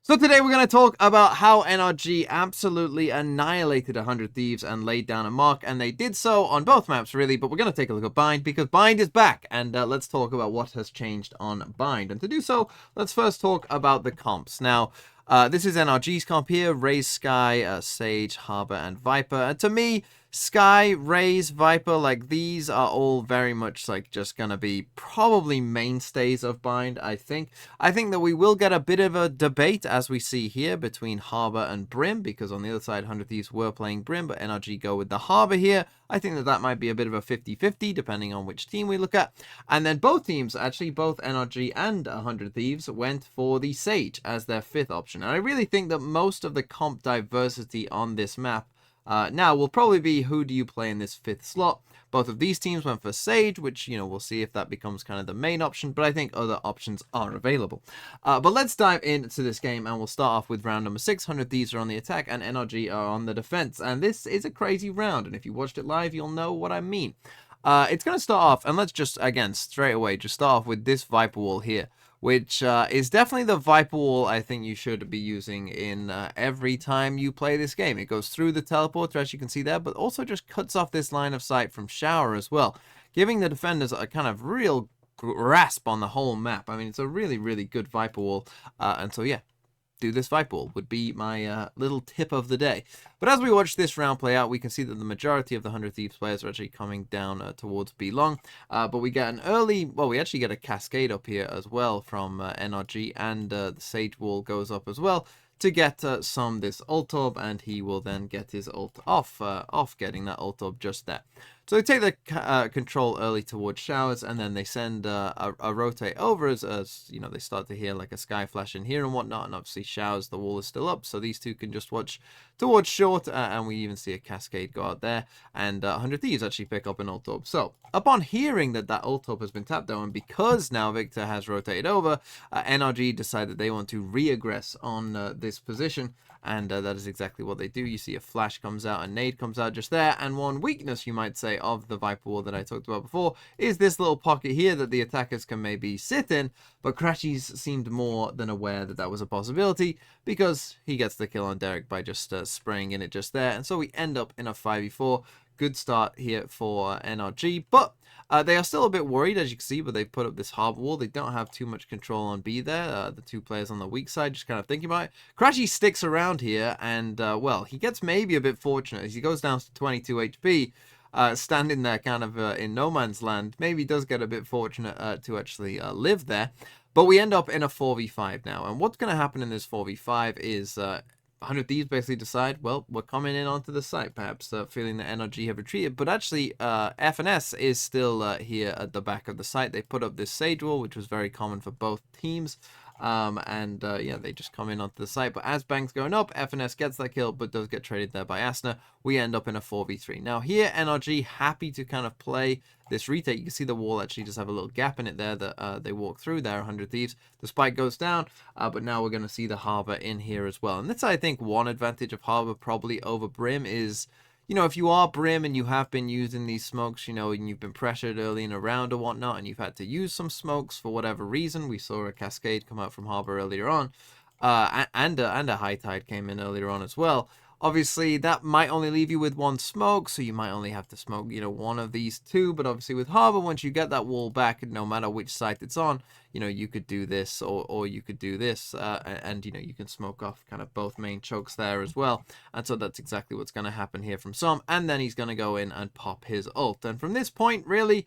So today we're going to talk about how NRG absolutely annihilated 100 Thieves and laid down a mark, and they did so on both maps really, but we're going to take a look at Bind because Bind is back, and let's talk about what has changed on Bind. And to do so, let's first talk about the comps. Now, this is NRG's comp here: Raze, Sky, Sage, Harbor, and Viper. And to me, Sky, Raze, Viper, like these are all very much like just gonna be probably mainstays of Bind, I think. I think that we will get a bit of a debate, as we see here, between Harbor and Brim, because on the other side, 100 Thieves were playing Brim, but NRG go with the Harbor here. I think that that might be a bit of a 50-50, depending on which team we look at. And then both teams, actually, both NRG and 100 Thieves, went for the Sage as their fifth option. And I really think that most of the comp diversity on this map now will probably be who do you play in this fifth slot. Both of these teams went for Sage, which, we'll see if that becomes kind of the main option, but I think other options are available. But let's dive into this game, and we'll start off with round number 6. 100 Thieves are on the attack, and NRG are on the defense. And this is a crazy round, and if you watched it live, you'll know what I mean. It's going to start off, and let's just, again, straight away, just start off with this Viper wall here, which is definitely the Viper wall I think you should be using in every time you play this game. It goes through the teleporter, as you can see there, but also just cuts off this line of sight from shower as well, giving the defenders a kind of real grasp on the whole map. I mean, it's a really, really good Viper wall, and so yeah, do this Viper wall would be my little tip of the day. But as we watch this round play out, we can see that the majority of the 100 Thieves players are actually coming down towards B long. But we get an early, well, we actually get a cascade up here as well from NRG, and the Sage wall goes up as well to get some this ult orb, and he will then get his ult off getting that ult orb just there. So they take the control early towards showers, and then they send a rotate over as they start to hear like a sky flash in here and whatnot, and obviously showers, the wall is still up, so these two can just watch towards short, and we even see a cascade go out there, and 100 Thieves actually pick up an ult orb. So upon hearing that ult orb has been tapped down, and because now Victor has rotated over, NRG decide that they want to re-aggress on this position, and that is exactly what they do. You see a flash comes out, a nade comes out just there, and one weakness, you might say, of the Viper wall that I talked about before is this little pocket here that the attackers can maybe sit in, but Crashies seemed more than aware that that was a possibility, because he gets the kill on Derek by just spraying in it just there, and so we end up in a 5v4. Good start here for NRG, but they are still a bit worried, as you can see, but they've put up this harbor wall. They don't have too much control on B there. The two players on the weak side just kind of thinking about it. Crashy sticks around here, and, well, he gets maybe a bit fortunate as he goes down to 22 HP, standing there kind of in no man's land. Maybe does get a bit fortunate to actually live there, but we end up in a 4v5 now, and what's going to happen in this 4v5 is 100 Thieves basically decide, well, we're coming in onto the site, perhaps feeling that NRG have retreated, but actually FNS is still here at the back of the site. They put up this Sage wall, which was very common for both teams, yeah, they just come in onto the site, but as Bang's going up, FNS gets that kill, but does get traded there by Asna. We end up in a 4v3. Now here, NRG happy to kind of play this retake. You can see the wall actually just have a little gap in it there that they walk through there, 100 Thieves. The spike goes down, but now we're going to see the Harbor in here as well. And that's, I think, one advantage of Harbor probably over Brim is, if you are Brim and you have been using these smokes, and you've been pressured early in a round or whatnot, and you've had to use some smokes for whatever reason. We saw a cascade come out from Harbor earlier on, and a high tide came in earlier on as well. Obviously, that might only leave you with one smoke, so you might only have to smoke, one of these two. But obviously with Harbor, once you get that wall back, no matter which site it's on, you could do this or you could do this, and you can smoke off kind of both main chokes there as well. And so that's exactly what's going to happen here from Som. And then he's going to go in and pop his ult. And from this point, really,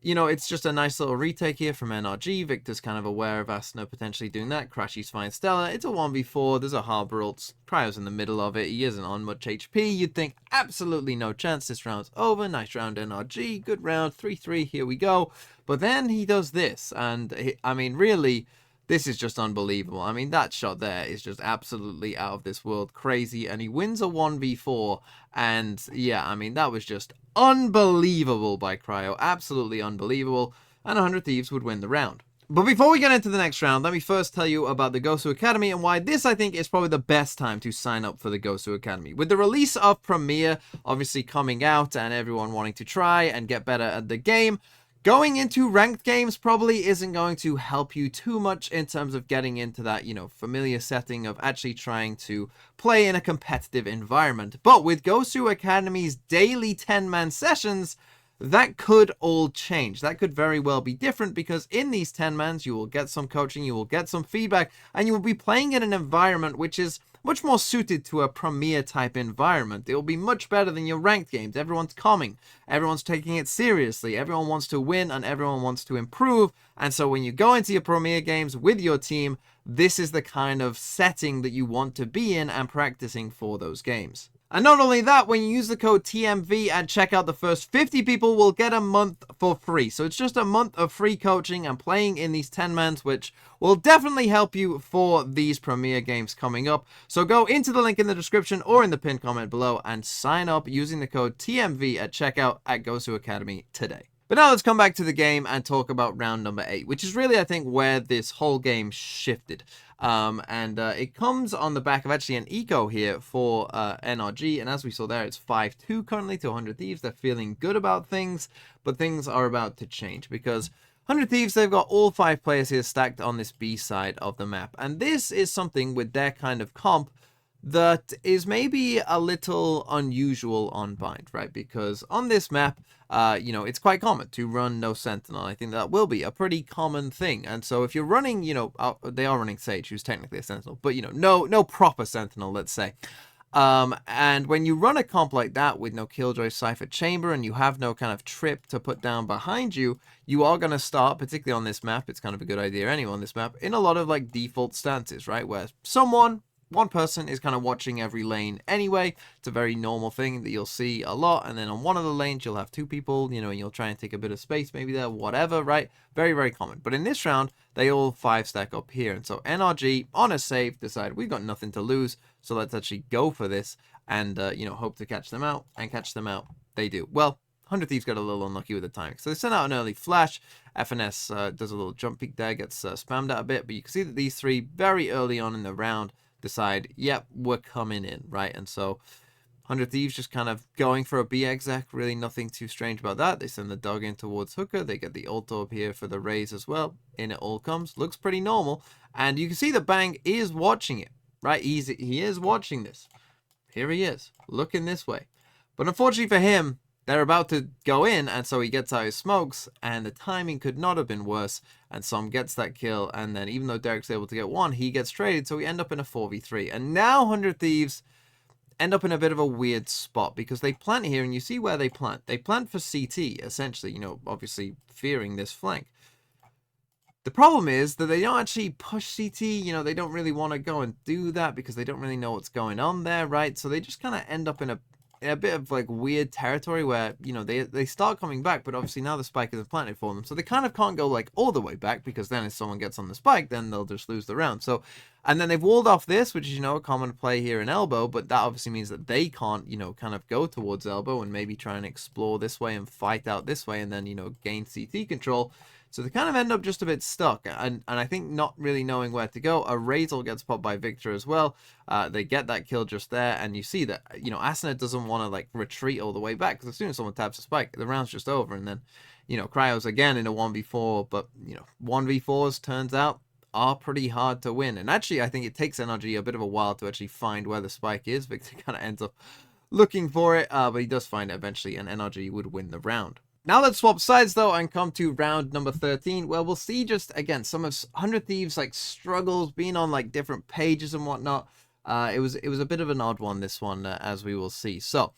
it's just a nice little retake here from NRG. Victor's kind of aware of Asna potentially doing that. Crashy's fine Stella. It's a 1v4. There's a Harbor ult. Cryo's in the middle of it. He isn't on much HP. You'd think absolutely no chance. This round's over. Nice round, NRG. Good round. 3-3. Here we go. But then he does this. And, I mean, really, this is just unbelievable. I mean, that shot there is just absolutely out of this world crazy. And he wins a 1v4. And, yeah, I mean, that was just unbelievable by Cryo. Absolutely unbelievable. And 100 Thieves would win the round. But before we get into the next round, let me first tell you about the Gosu Academy and why this, I think, is probably the best time to sign up for the Gosu Academy. With the release of Premier obviously coming out and everyone wanting to try and get better at the game, Going into ranked games probably isn't going to help you too much in terms of getting into that, you know, familiar setting of actually trying to play in a competitive environment. But with Gosu Academy's daily 10-man sessions, that could all change. That could very well be different, because in these 10-mans, you will get some coaching, you will get some feedback, and you will be playing in an environment which is much more suited to a premier type environment. It will be much better than your ranked games. Everyone's coming, everyone's taking it seriously, everyone wants to win, and everyone wants to improve. And so when you go into your premier games with your team, this is the kind of setting that you want to be in and practicing for those games. And not only that, when you use the code TMV at checkout, the first 50 people will get a month for free. So it's just a month of free coaching and playing in these 10-mans, which will definitely help you for these premier games coming up. So go into the link in the description or in the pinned comment below and sign up using the code TMV at checkout at Gosu Academy today. But now let's come back to the game and talk about round number 8, which is really, I think, where this whole game shifted. It comes on the back of actually an eco here for NRG, and as we saw there, it's 5-2 currently to 100 Thieves. They're feeling good about things, but things are about to change, because 100 Thieves, they've got all 5 players here stacked on this B side of the map, and this is something with their kind of comp that is maybe a little unusual on Bind, right? Because on this map, you know, it's quite common to run no Sentinel. I think that will be a pretty common thing. And so if you're running, you know, they are running Sage, who's technically a Sentinel, but, you know, no proper Sentinel, let's say. And when you run a comp like that with no Killjoy Cypher Chamber and you have no kind of trip to put down behind you, you are going to start, particularly on this map, it's kind of a good idea anyway on this map, in a lot of like default stances, right? Where one person is kind of watching every lane anyway. It's a very normal thing that you'll see a lot. And then on one of the lanes, you'll have 2 people, you know, and you'll try and take a bit of space maybe there, whatever, right? Very, very common. But in this round, they all 5 stack up here. And so NRG, on a save, decided we've got nothing to lose. So let's actually go for this and, you know, hope to catch them out, and catch them out. They do. Well, 100 Thieves got a little unlucky with the timing. So they sent out an early flash. FNS does a little jump peek there, gets spammed out a bit. But you can see that these 3 very early on in the round decide, yep, we're coming in, right? And so 100 Thieves just kind of going for a B exec, really nothing too strange about that. They send the dog in towards Hooker, they get the ult orb here for the raise as well. In it all comes, looks pretty normal, and you can see that Bang is watching it, right? He is watching this. Here he is, looking this way. But unfortunately for him, they're about to go in, and so he gets out his smokes, and the timing could not have been worse, and Som gets that kill, and then even though Derek's able to get 1, he gets traded, so we end up in a 4v3. And now 100 Thieves end up in a bit of a weird spot, because they plant here, and you see where they plant. They plant for CT, essentially, you know, obviously fearing this flank. The problem is that they don't actually push CT, you know, they don't really want to go and do that, because they don't really know what's going on there, right? So they just kind of end up in a bit of like weird territory where, you know, they start coming back, but obviously now the spike isn't planted for them, so they kind of can't go like all the way back, because then if someone gets on the spike, then they'll just lose the round. So, and then they've walled off this, which is, you know, a common play here in Elbow, but that obviously means that they can't, you know, kind of go towards Elbow and maybe try and explore this way and fight out this way and then, you know, gain CT control. So they kind of end up just a bit stuck, and I think not really knowing where to go. A Razel gets popped by Victor as well. They get that kill just there, and you see that, you know, Asuna doesn't want to like retreat all the way back, because as soon as someone taps a spike, the round's just over, and then, you know, Cryo's again in a 1v4, but, you know, 1v4s turns out are pretty hard to win. And actually, I think it takes NRG a bit of a while to actually find where the spike is. Victor kind of ends up looking for it, but he does find it eventually, and NRG would win the round. Now let's swap sides though and come to round number 13, where we'll see just again some of 100 Thieves like struggles being on like different pages and whatnot. It was a bit of an odd one, this one, as we will see. So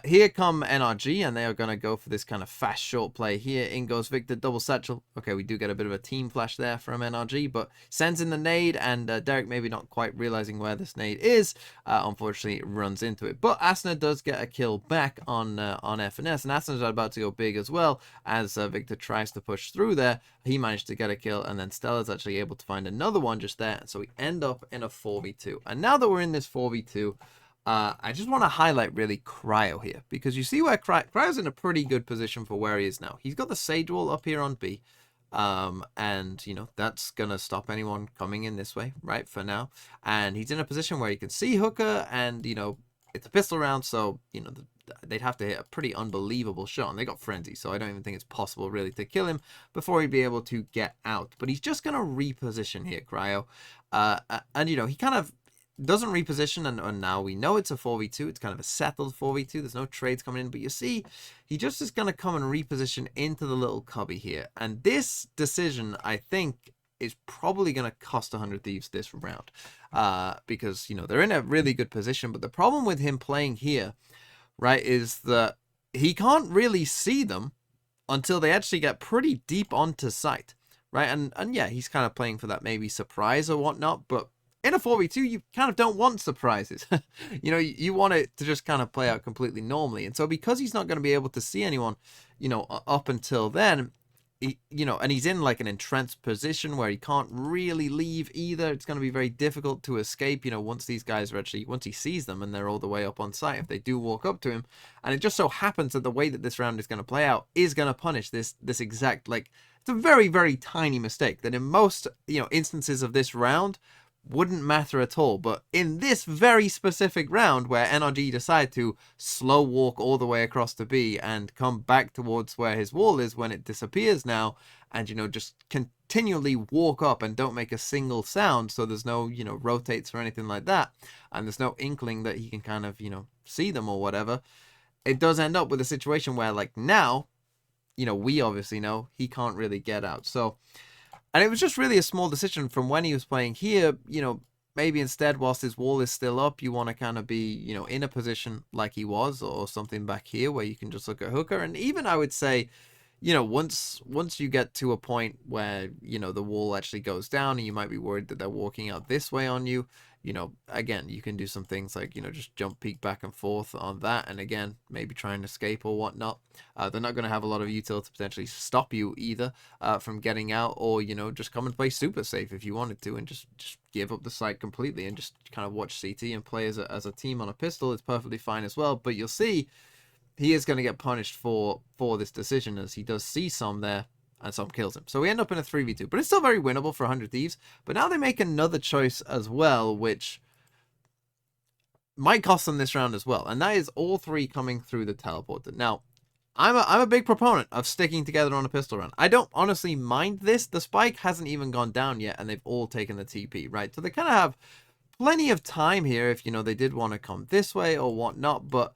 here come NRG, and they are going to go for this kind of fast short play here. In goes Victor, double satchel. Okay, we do get a bit of a team flash there from NRG, but sends in the nade, and Derek maybe not quite realizing where this nade is, unfortunately runs into it. But Asuna does get a kill back on FNS, and Asuna's about to go big as well, as Victor tries to push through there. He managed to get a kill, and then Stella's actually able to find another one just there, and so we end up in a 4v2. And now that we're in this 4v2, I just want to highlight really Cryo here, because you see where Cryo's in a pretty good position for where he is now. He's got the Sage Wall up here on B, and, you know, that's going to stop anyone coming in this way, right, for now. And he's in a position where he can see Hooker, and, you know, it's a pistol round, so, you know, they'd have to hit a pretty unbelievable shot, and they got Frenzy, so I don't even think it's possible really to kill him before he'd be able to get out. But he's just going to reposition here, Cryo. And, you know, he kind of doesn't reposition, and now we know it's a 4v2. It's kind of a settled 4v2. There's no trades coming in, but you see, he just is going to come and reposition into the little cubby here. And this decision, I think, is probably going to cost 100 Thieves this round, because, you know, they're in a really good position. But the problem with him playing here, right, is that he can't really see them until they actually get pretty deep onto sight, right? And yeah, he's kind of playing for that maybe surprise or whatnot, but in a 4v2, you kind of don't want surprises. You know, you want it to just kind of play out completely normally. And so because he's not going to be able to see anyone, you know, up until then, you know, and he's in like an entrenched position where he can't really leave either. It's going to be very difficult to escape, you know, once these guys are actually, once he sees them and they're all the way up on site, if they do walk up to him. And it just so happens that the way that this round is going to play out is going to punish this exact, like, it's a very, very tiny mistake that in most, you know, instances of this round wouldn't matter at all. But in this very specific round where NRG decide to slow walk all the way across to B and come back towards where his wall is when it disappears now, and, you know, just continually walk up and don't make a single sound, so there's no, you know, rotates or anything like that, and there's no inkling that he can kind of, you know, see them or whatever, it does end up with a situation where, like, now, you know, we obviously know he can't really get out. So, and it was just really a small decision from when he was playing here. You know, maybe instead, whilst his wall is still up, you want to kind of be, you know, in a position like he was, or something back here where you can just look at Hooker. And even I would say, you know, once you get to a point where, you know, the wall actually goes down and you might be worried that they're walking out this way on you, you know, again, you can do some things like, you know, just jump peek back and forth on that. And again, maybe try and escape or whatnot. They're not going to have a lot of utility to potentially stop you either from getting out, or, you know, just come and play super safe if you wanted to and just give up the site completely and just kind of watch CT and play as a team on a pistol. It's perfectly fine as well. But you'll see he is going to get punished for this decision, as he does see some there and some kills him. So we end up in a 3v2, but it's still very winnable for 100 Thieves. But now they make another choice as well, which might cost them this round as well, and that is all three coming through the teleporter. Now, I'm a big proponent of sticking together on a pistol round. I don't honestly mind this. The spike hasn't even gone down yet, and they've all taken the TP, right? So they kind of have plenty of time here if, you know, they did want to come this way or whatnot, but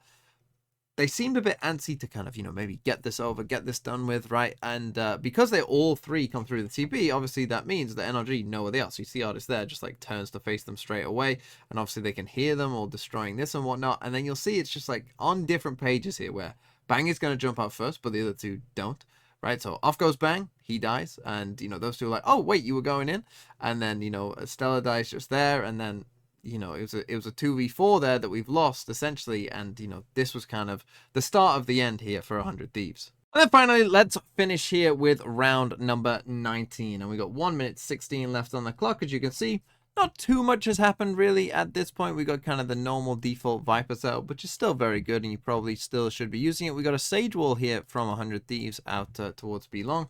they seemed a bit antsy to kind of, you know, maybe get this over, get this done with, right? And because they all three come through the TP, obviously that means that NRG know where they are. So you see Artist there just like turns to face them straight away, and obviously they can hear them all destroying this and whatnot. And then you'll see it's just like on different pages here where Bang is going to jump out first, but the other two don't, right? So off goes Bang, he dies, and, you know, those two are like, oh wait, you were going in. And then, you know, Stella dies just there, and then, you know, it was a 2v4 there that we've lost essentially, and, you know, this was kind of the start of the end here for 100 Thieves. And then finally, let's finish here with round number 19, and we got 1 minute 16 left on the clock. As you can see, not too much has happened really at this point. We got kind of the normal default Viper setup, which is still very good, and you probably still should be using it. We got a Sage Wall here from 100 Thieves out towards B long.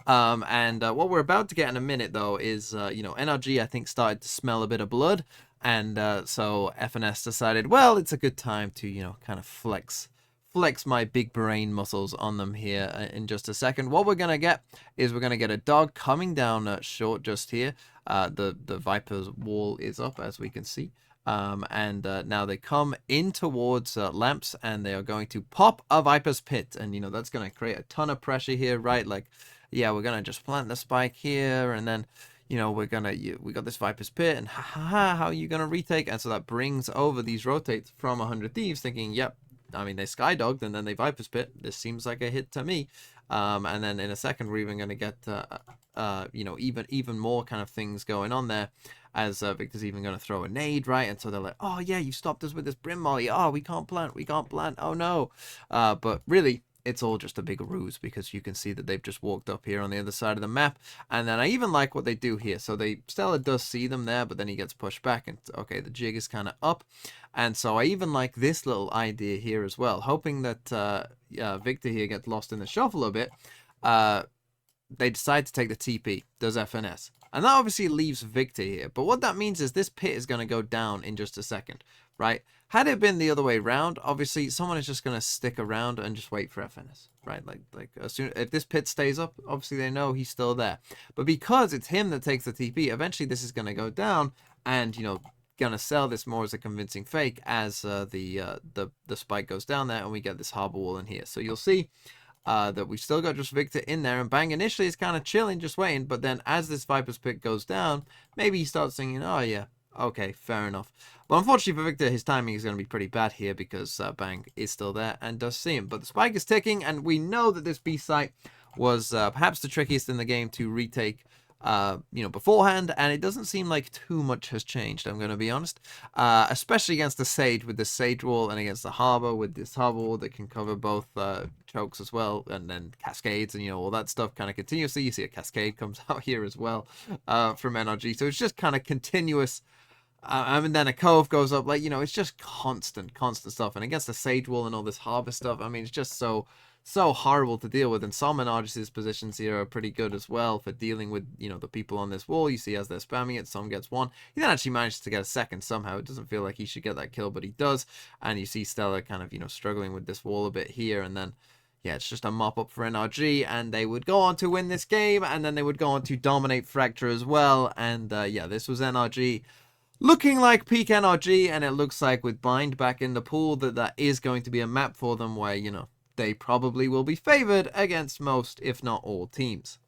And what we're about to get in a minute, though, is, you know, NRG, I think, started to smell a bit of blood. And so FNS decided, well, it's a good time to, you know, kind of flex my big brain muscles on them here in just a second. What we're going to get is we're going to get a dog coming down short just here. The Viper's wall is up, as we can see. And now they come in towards Lamps, and they are going to pop a Viper's Pit. And, you know, that's going to create a ton of pressure here, right? Like, yeah, we're going to just plant the spike here, and then, you know, we got this Viper's Pit, and how are you gonna retake? And so that brings over these rotates from 100 Thieves, thinking, yep, I mean, they Skydogged and then they Viper's Pit. This seems like a hit to me. And then in a second, we're even gonna get, you know, even more kind of things going on there, as Victor's even gonna throw a nade, right? And so they're like, oh yeah, you stopped us with this Brim Molly. Oh, we can't plant. Oh no. But really, it's all just a big ruse, because you can see that they've just walked up here on the other side of the map. And then I even like what they do here. So Stella does see them there, but then he gets pushed back, and okay, the jig is kind of up. And so I even like this little idea here as well, hoping that Victor here gets lost in the shuffle a bit. They decide to take the TP, does FNS. And that obviously leaves Victor here. But what that means is this pit is going to go down in just a second, right? Had it been the other way around, obviously someone is just going to stick around and just wait for FNS, right? Like as soon if this pit stays up, obviously they know he's still there. But because it's him that takes the TP, eventually this is going to go down, and gonna sell this more as a convincing fake as the spike goes down there, and we get this harbor wall in here. So you'll see that we've still got just Victor in there, and Bang initially is kind of chilling, just waiting, but then as this Viper's pick goes down, maybe he starts thinking, oh yeah, okay, fair enough. But unfortunately for Victor, his timing is going to be pretty bad here because Bang is still there and does see him. But the spike is ticking, and we know that this B site was perhaps the trickiest in the game to retake beforehand, and it doesn't seem like too much has changed, I'm going to be honest, especially against the Sage with the Sage wall, and against the Harbor with this Harbor wall that can cover both chokes as well, and then cascades, and all that stuff kind of continuously. You see a cascade comes out here as well from NRG, so it's just kind of continuous. And then a cove goes up, it's just constant stuff. And against the Sage wall and all this Harbor stuff, I mean, it's just so horrible to deal with. And Salman Argis's positions here are pretty good as well for dealing with, the people on this wall. You see as they're spamming it, Som gets one. He then actually manages to get a second somehow. It doesn't feel like he should get that kill, but he does. And you see Stella kind of, struggling with this wall a bit here. And then, yeah, it's just a mop up for NRG, and they would go on to win this game, and then they would go on to dominate Fracture as well. And, yeah, this was NRG looking like peak NRG, and it looks like with Bind back in the pool that is going to be a map for them where, they probably will be favored against most, if not all, teams.